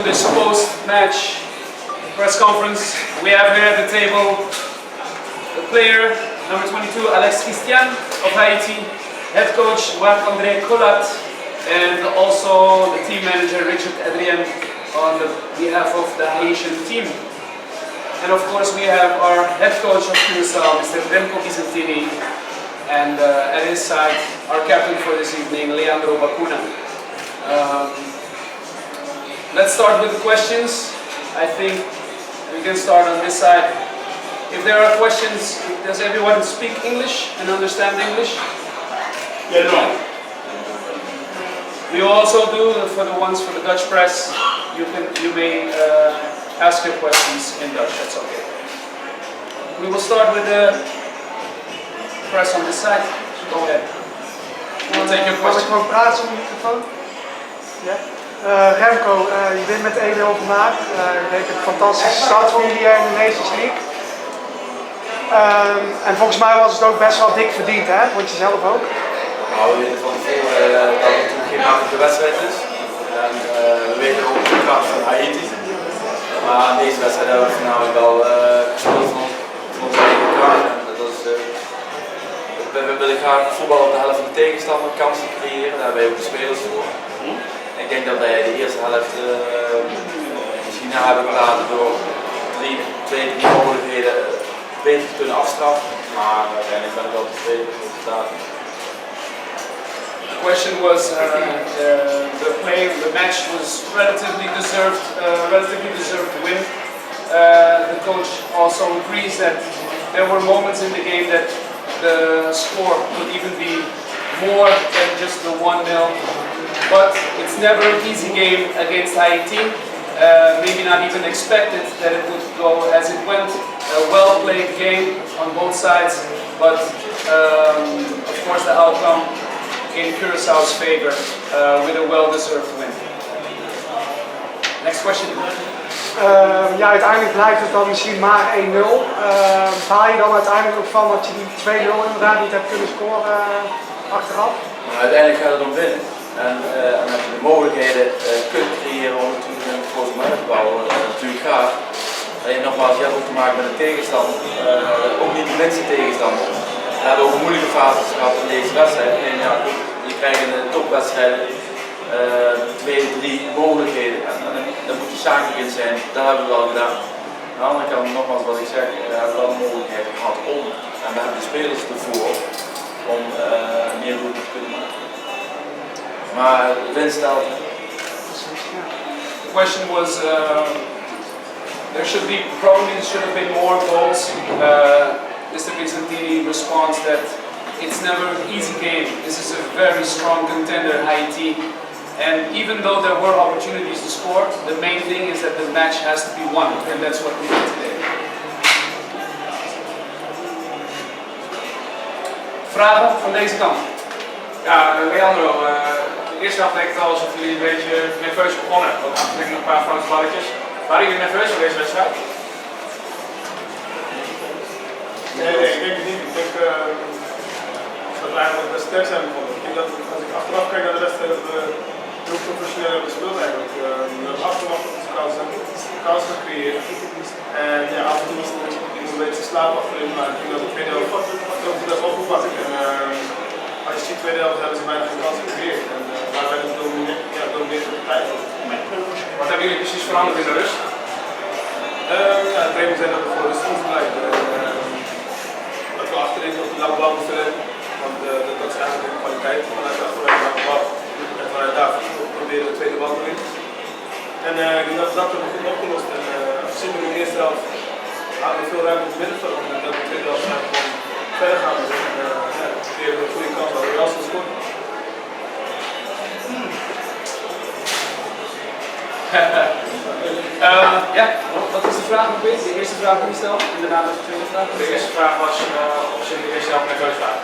This post-match press conference, we have here at the table the player number 22, Alex Christian of Haiti, head coach Andre Colat, and also the team manager Richard Adrien on the behalf of the Haitian team. And of course we have our head coach of Curaçao, Mr. Remko Bicentini, and at his side our captain for this evening, Leandro Bacuna. Let's start with the questions. I think we can start on this side. If there are questions, does everyone speak English and understand English? Yeah, no. We also do for the ones for the Dutch press. You may ask your questions in Dutch. That's okay. We will start with the press on this side. Go ahead. We'll take your question. Mag ik gewoon praten zonder microfoon? Ja. Remko, je wint met 1-0 vandaag. Je heeft een fantastische start voor jullie in de Nations League. En volgens mij was het ook best wel dik verdiend, hè? Vond je zelf ook? Nou, we weten van tevoren dat het natuurlijk geen makkelijke wedstrijd is. En we weten ook de kracht van Haiti. Maar aan deze wedstrijd hebben we voornamelijk wel gespeeld van onze eigen kracht. We willen graag voetbal op de helft van de tegenstander, kansen creëren. Daar hebben wij ook de spelers voor. Ik denk dat wij de eerste helft China hebben gelaten door 2-3 mogelijkheden beter te kunnen afstraffen. Maar uiteindelijk ben ik wel tevreden met het resultaat. The question was the match was relatively deserved win. The coach also agrees that there were moments in the game that the score could even be more than just the 1-0. But it's never an easy game against Haiti. Maybe not even expected that it would go as it went. A well-played game on both sides, but of course the outcome in Curaçao's favor with a well-deserved win. Next question. Ja, uiteindelijk blijft het dan misschien maar 1-0. Baal je dan uiteindelijk ook van dat je die 2-0 inderdaad niet hebt kunnen scoren achteraf? Nou, uiteindelijk gaat het om winnen. En als je de mogelijkheden kunt creëren om natuurlijk een grote match te bouwen, natuurlijk graag. Alleen nogmaals, je hebt ook te maken met een tegenstander, ook niet de minste tegenstander. We hebben ook moeilijke fases gehad in deze wedstrijd. En ja, je krijgt in de topwedstrijden 2-3 mogelijkheden en dan moet je zakelijk in zijn. Dat hebben we wel gedaan. Aan de andere kant, nogmaals wat ik zeg, we hebben wel de mogelijkheid gehad om, en we hebben de spelers ervoor om meer doelpunten te kunnen maken. Maar winst telt. The question was, there should have been more goals. Mr. Bicentini responds that it's never an easy game. This is a very strong contender, Haiti. And even though there were opportunities to score, the main thing is that the match has to be won, and that's what we did today. Vragen van deze kant? Ja, Leandro, de eerste helft leek het al alsof jullie een beetje nerveus begonnen. Ook achter een paar foute balletjes. Waren jullie nerveus voor deze wedstrijd? Nee, ik denk het niet. Ik denk dat we eigenlijk best sterk zijn begonnen. Ik denk dat als ik achteraf kijk naar de wedstrijd, dat we heel professioneel hebben gespeeld eigenlijk. We hebben afgewacht op onze kans gecreëerd. En ja, af en toe was het een beetje slaap achterin, maar ik denk dat de tweede helft dat opgepakt. En als je ziet, de tweede helft hebben ze bijna geen kans gecreëerd. En daar werden we domineerd op de tijd. Wat hebben jullie precies veranderd in de rust? Ja, de trainer zei dat we voor rust moesten blijven. Dat we achterin op de lange bal moesten rennen. Want dat is eigenlijk de kwaliteit vanuit de achteruit de lange bal. En vanuit daar proberen we de tweede bal te winnen. En ik denk dat we dat hebben goed opgelost. En zien we in de eerste helft hadden we veel ruimte in het middenveld. En dat we de tweede helft gewoon verder gaan. Dus we kregen een goede kans dat we wel zo scoren. Ja, wat is de vraag nog weer? De eerste vraag die je stelt en daarna de tweede vraag? De eerste vraag was of ze in de eerste helft nerveus waren.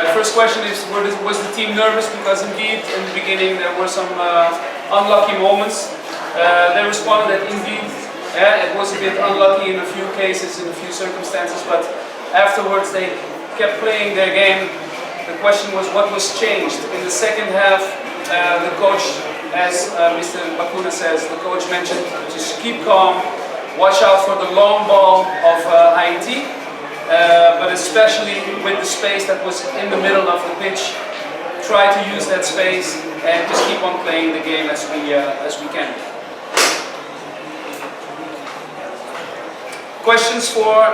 The first question is, was the team nervous? Because indeed, in the beginning there were some unlucky moments. They responded that indeed it was a bit unlucky in a few cases, in a few circumstances, but afterwards they kept playing their game. The question was what was changed. In the second half, the coach as Mr. Bacuna says, the coach mentioned, just keep calm, watch out for the long ball of Haiti, but especially with the space that was in the middle of the pitch, try to use that space and just keep on playing the game as we can. Questions for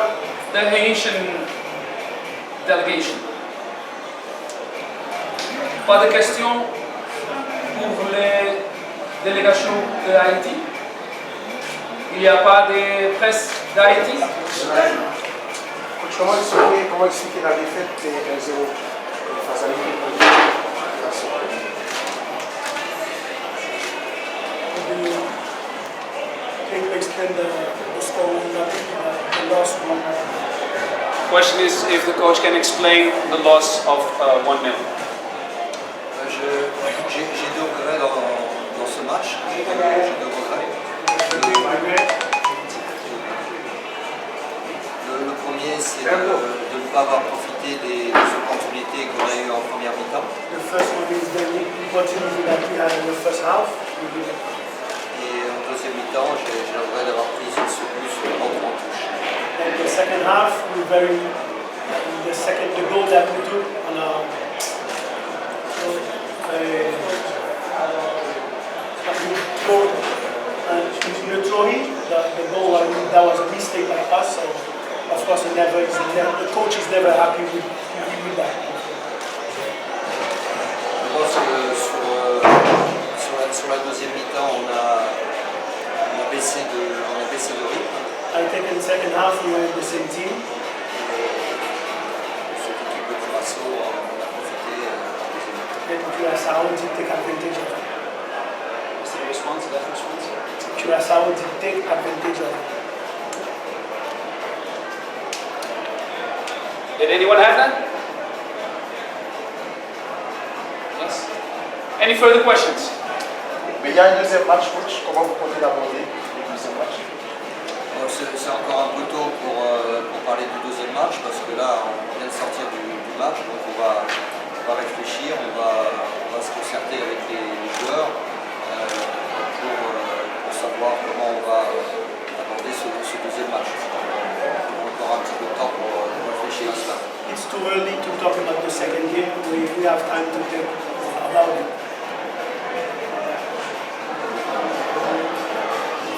the Haitian delegation? Pas de questions pour les délégations de Haïti? Il n'y a pas de presse d'Haïti? Comment expliquer la défaite des 1-0 face à l'équipe de Curaçao? Can you explain the score in the last one? Question is if the coach can explain the loss of 1-0. J'ai deux regrets dans ce match. J'ai deux regrets. Le premier, c'est de ne pas avoir profité des opportunités qu'on a eues en première mi-temps. The first one is the opportunity that we had in the first half. Et en deuxième mi-temps, j'ai le regret d'avoir pris ce but en touche. And the second half, the goal that we took on the trophy, the goal, that was a mistake by us. So of course, the coach is never happy with that. Je pense que sur la deuxième mi-temps, on a baissé de rythme. I think in the second half we were in the same team. Cette équipe de Curaçao, on a profité. And Curaçao did take advantage of it. What's the response to that response? Curaçao did take advantage of it. Did anyone have that? Yes. Any further questions? Mais il y a un deuxième match, coach. Comment vous comptez l'aborder, le deuxième match? C'est encore un peu tôt pour parler du deuxième match parce que là on vient de sortir du match, donc on va réfléchir, on va se concerter avec les joueurs pour savoir comment on va aborder ce deuxième match. On aura un petit peu de temps pour réfléchir à cela. It's too early to talk about the second game. We have time to think about it.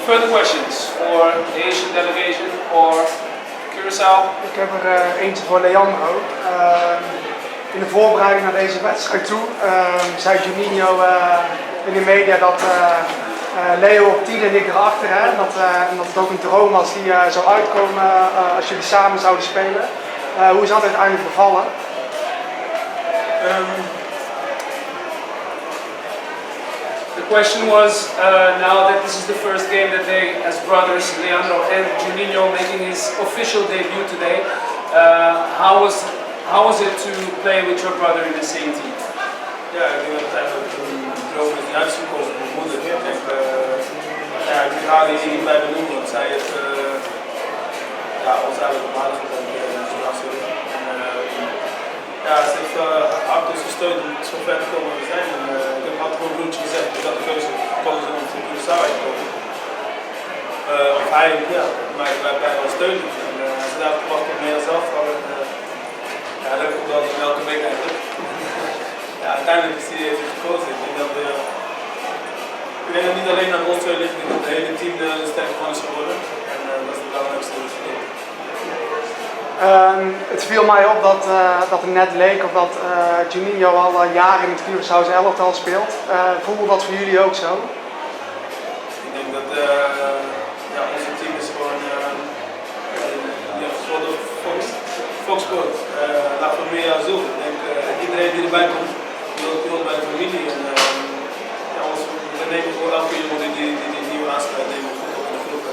Further questions for the Asian delegation or Curaçao? Ik heb er eentje voor Leandro. In de voorbereiding naar deze wedstrijd toe zei Juninho in de media dat Leo op 10 en ik erachter, hè, dat het ook een droom was die zou uitkomen als jullie samen zouden spelen. Hoe is dat uiteindelijk bevallen? The question was, now that this is the first game that they, as brothers, Leandro and Juninho, making his official debut today, how was it to play with your brother in the same team? Ja, ik denk dat het eigenlijk een droom is die uitgekomen voor moeder. Ik denk, ik ga die niet bij benoemen, want zij heeft ons eigenlijk op aardig gedaan. Ze heeft hard ons gesteund om zo ver te komen als we zijn. Ik heb altijd gewoon een broertje gezegd, ik had de keuze gekozen om voor Curaçao uit te komen. Of hij mij bij wel steunen. En ze daar gewacht op meer zelf. Ja, dat komt wel in elke week eigenlijk. Ja, uiteindelijk heeft hij gekozen. Ik denk dat het niet alleen aan ons twee ligt, ik denk dat het hele team sterk van is geworden. En dat is het belangrijkste. Het viel mij op dat het net leek of dat Juninho al jaren in het Curaçaose elftal speelt. Voelde dat voor jullie ook zo? Ik denk dat onze team is gewoon voor de volkssport, La Familia Azul. Ik denk iedereen die erbij komt, die hoort bij de familie. En we nemen voor elke jongen die nieuw aansluit, nemen we goed op in de groep.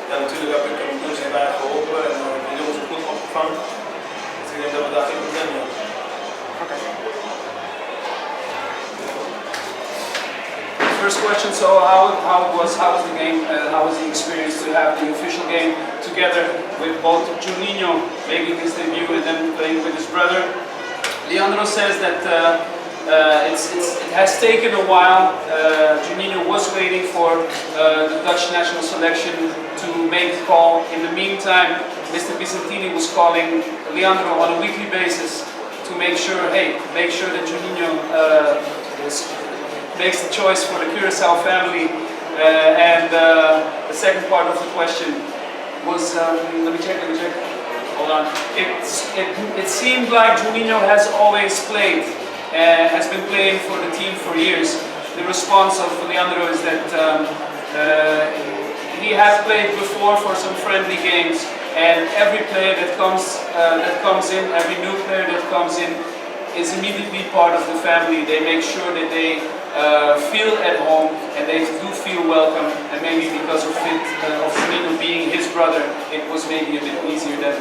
Ja, natuurlijk heb ik een broers erbij geholpen en de jongens ook goed opgevangen. Dus ik denk dat we daar geen probleem mee hebben. First question, so how was the game, how was the experience to have the official game together with both Juninho making his debut and then playing with his brother? Leandro says that It has taken a while. Juninho was waiting for the Dutch national selection to make the call. In the meantime, Mr. Bicentini was calling Leandro on a weekly basis to make sure that Juninho makes the choice for the Curaçao family. And the second part of the question was, let me check. Hold on. It seemed like Juninho has always played, has been playing for the team for years. The response of Leandro is that he has played before for some friendly games, and every player that comes in, every new player that comes in, is immediately part of the family. They make sure that they feel at home and they do feel welcome, and maybe because of Juninho being his brother, it was maybe a bit easier than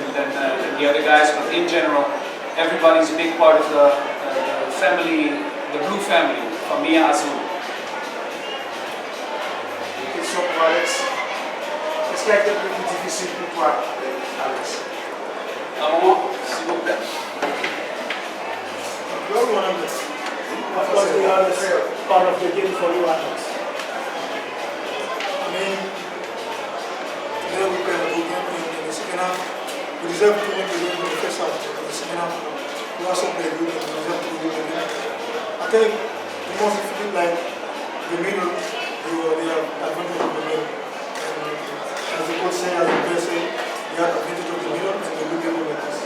the other guys, but in general, everybody's a big part of the family, the blue family, Família Azul. Question pour Alex. Qu'est-ce qui a été le plus difficile pour toi, Alex? Un moment, s'il vous plaît. What was the hardest part of the game for you, Alex? I mean, today we played a good game in the second half. We deserve to win the game in the first half. In the second half, we also played good and we deserve to win the game. I think the most difficult, like the middle, they have advantage of the middle. And as the coach said, as the player said, they have advantage of the middle and they will get over this.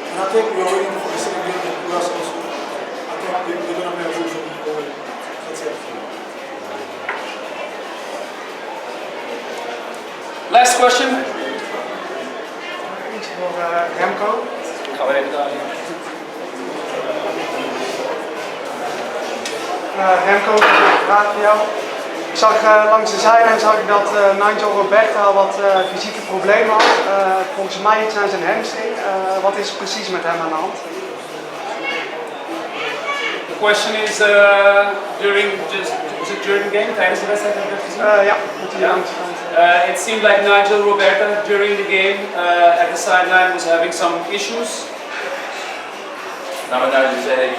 And I think we are waiting for the second game in Curaçaose. They're going to play a good game. That's it. Last question. Eentje voor Remko. Gaan we even daar. Remko, een vraag voor jou. Ik zag langs de zijlijn dat Nigel Roberta al wat fysieke problemen had. Volgens mij iets aan zijn hamstring. Wat is precies met hem aan de hand? The question is during the game, tijdens de wedstrijd heb je dat gezien? Ja, moet hij langs. It seemed like Nigel Roberta during the game at the sideline was having some issues. Nou, met Nigel zei ik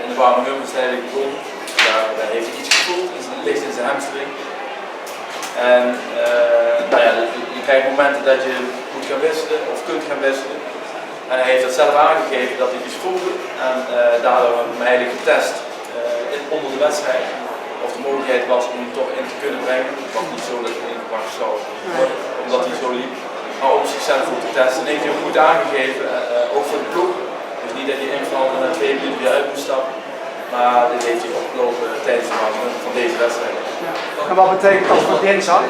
in de warming-up is hij eigenlijk begonnen. Daar heeft hij iets gevoeld, het ligt in zijn hamstring. En nou ja, je krijgt momenten dat je moet gaan wisselen of kunt gaan wisselen. En hij heeft dat zelf aangegeven dat hij iets voelde en daardoor hebben we hem eigenlijk getest onder de wedstrijd. Of de mogelijkheid was om hem toch in te kunnen brengen. Het was niet zo dat hij ingebracht zou worden, omdat hij zo liep. Maar om zichzelf goed te testen. En heeft hij hem goed aangegeven, ook voor de ploeg. Dus niet dat hij invalt en na 2 minuten weer uit moet stappen. Maar dit heeft hij opgelopen tijdens de warming van deze wedstrijd. Ja. En wat betekent dat voor dinsdag?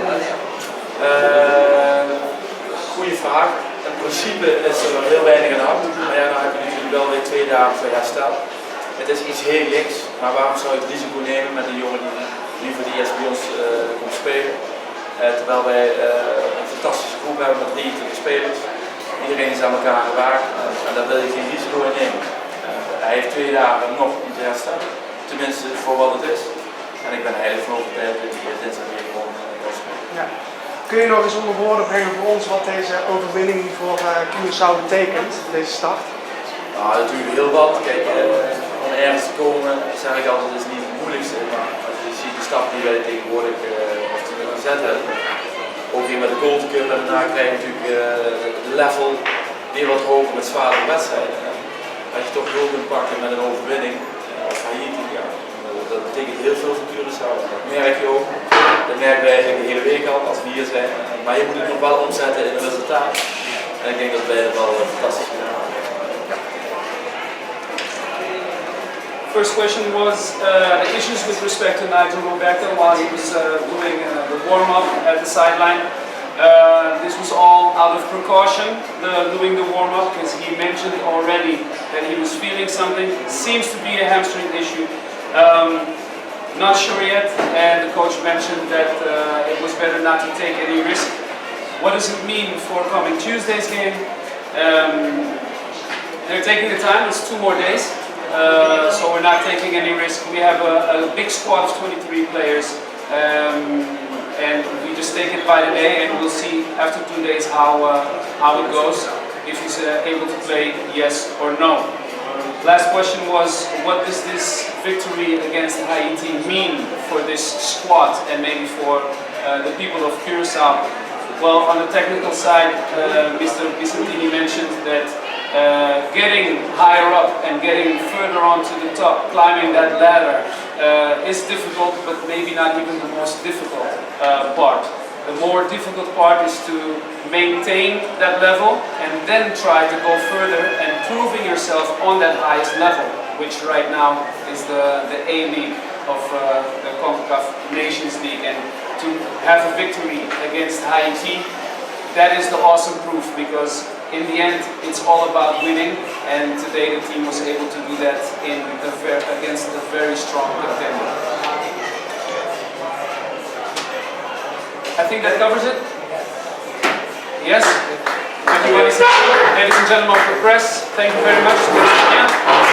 Goeie vraag. In principe is er heel weinig aan de hand. Maar ja, dan heb je natuurlijk wel weer 2 dagen voor herstel. Het is iets heel links, maar waarom zou je het risico nemen met een jongen die voor de eerst bij ons komt spelen? Terwijl wij een fantastische groep hebben met 23 spelers. Iedereen is aan elkaar gewaagd en daar wil je geen risico in nemen. Hij heeft 2 dagen nog om te herstellen, tenminste voor wat het is. En ik ben eigenlijk van overtuigd dat hij dinsdag weer gewoon kan spelen. Ja. Kun je nog eens onder woorden brengen voor ons wat deze overwinning voor Curaçao betekent, deze start? Nou, natuurlijk heel wat. Kijk, om ergens te komen, zeg ik altijd, is niet het moeilijkste. Maar als je ziet de stap die wij tegenwoordig gezet hebben, ook hier met de Gold Cup en daarna krijg je natuurlijk de level weer wat hoger met zwaardere wedstrijden. Als je toch gold kunt pakken met een overwinning als Haiti, ja, dat betekent heel veel voor Curaçao. Dat merk je ook. Dat merken wij eigenlijk de hele week al als we hier zijn. Maar je moet het nog wel omzetten in een resultaat. En ik denk dat wij dat wel fantastisch gedaan hebben. First question was the issues with respect to Nigel Roberta while he was doing the warm-up at the sideline. This was all out of precaution, doing the warm-up, because he mentioned already that he was feeling something. Seems to be a hamstring issue. Not sure yet, and the coach mentioned that it was better not to take any risk. What does it mean for coming Tuesday's game? They're taking the time, it's 2 more days. So we're not taking any risk. We have a big squad of 23 players, and we just take it by the day, and we'll see after 2 days how it goes, if he's able to play, yes or no. Last question was, what does this victory against Haiti mean for this squad and maybe for the people of Curaçao? Well, on the technical side, Mr. Bicentini mentioned that getting higher up and getting further on to the top, climbing that ladder, is difficult, but maybe not even the most difficult part. The more difficult part is to maintain that level and then try to go further and proving yourself on that highest level, which right now is the A-League of the CONCACAF Nations League. And to have a victory against Haiti, that is the awesome proof, because in the end it's all about winning, and today the team was able to do that against a very strong contender. I think that covers it. Yes? Thank you, ladies and gentlemen of the press. Thank you very much.